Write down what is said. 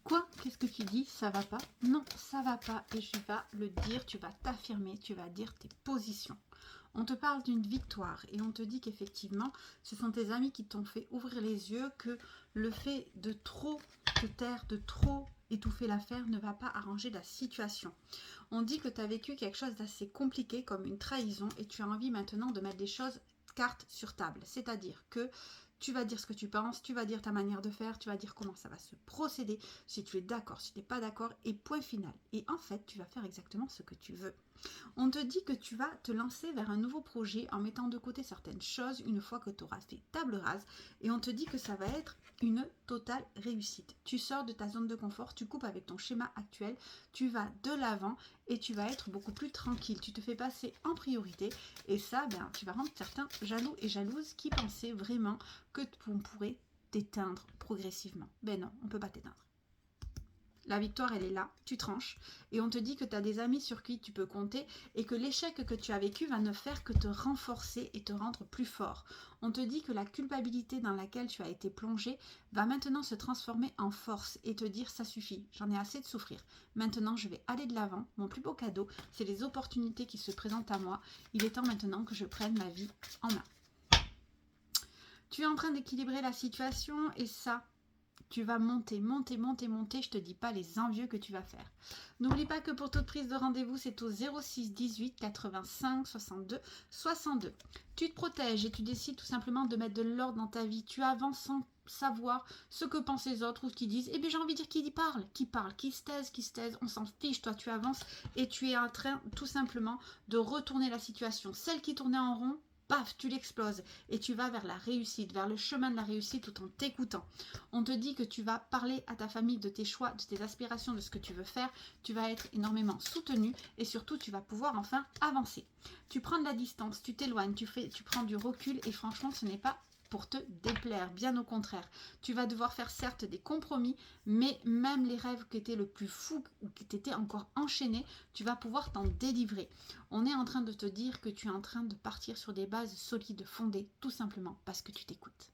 Quoi? Qu'est-ce que tu dis? Ça va pas? Non, ça va pas. Et tu vas le dire, tu vas t'affirmer, tu vas dire tes positions. On te parle d'une victoire et on te dit qu'effectivement, ce sont tes amis qui t'ont fait ouvrir les yeux, que le fait de trop te taire, de trop étouffer l'affaire ne va pas arranger la situation. On dit que tu as vécu quelque chose d'assez compliqué comme une trahison et tu as envie maintenant de mettre des choses cartes sur table. C'est-à-dire que tu vas dire ce que tu penses, tu vas dire ta manière de faire, tu vas dire comment ça va se procéder, si tu es d'accord, si tu n'es pas d'accord, et point final. Et en fait, tu vas faire exactement ce que tu veux. On te dit que tu vas te lancer vers un nouveau projet en mettant de côté certaines choses une fois que tu auras fait table rase et on te dit que ça va être une totale réussite. Tu sors de ta zone de confort, tu coupes avec ton schéma actuel, tu vas de l'avant et tu vas être beaucoup plus tranquille. Tu te fais passer en priorité et ça, tu vas rendre certains jaloux et jalouses qui pensaient vraiment que on pourrait t'éteindre progressivement. Ben non, on ne peut pas t'éteindre. La victoire, elle est là, tu tranches, et on te dit que tu as des amis sur qui tu peux compter, et que l'échec que tu as vécu va ne faire que te renforcer et te rendre plus fort. On te dit que la culpabilité dans laquelle tu as été plongé va maintenant se transformer en force, et te dire ça suffit, j'en ai assez de souffrir. Maintenant, je vais aller de l'avant, mon plus beau cadeau, c'est les opportunités qui se présentent à moi. Il est temps maintenant que je prenne ma vie en main. Tu es en train d'équilibrer la situation, et ça, tu vas monter, monter, monter, monter. Je te dis pas les envieux que tu vas faire. N'oublie pas que pour toute prise de rendez-vous, c'est au 06 18 85 62 62. Tu te protèges et tu décides tout simplement de mettre de l'ordre dans ta vie. Tu avances sans savoir ce que pensent les autres ou ce qu'ils disent. Eh bien, j'ai envie de dire qui parle, qui se taise, on s'en fiche. Toi, tu avances et tu es en train tout simplement de retourner la situation. Celle qui tournait en rond, paf, tu l'exploses et tu vas vers la réussite, vers le chemin de la réussite tout en t'écoutant. On te dit que tu vas parler à ta famille de tes choix, de tes aspirations, de ce que tu veux faire. Tu vas être énormément soutenu et surtout tu vas pouvoir enfin avancer. Tu prends de la distance, tu t'éloignes, tu prends du recul et franchement ce n'est pas pour te déplaire, bien au contraire. Tu vas devoir faire certes des compromis, mais même les rêves qui étaient le plus fous ou qui t'étaient encore enchaînés, tu vas pouvoir t'en délivrer. On est en train de te dire que tu es en train de partir sur des bases solides, fondées, tout simplement parce que tu t'écoutes.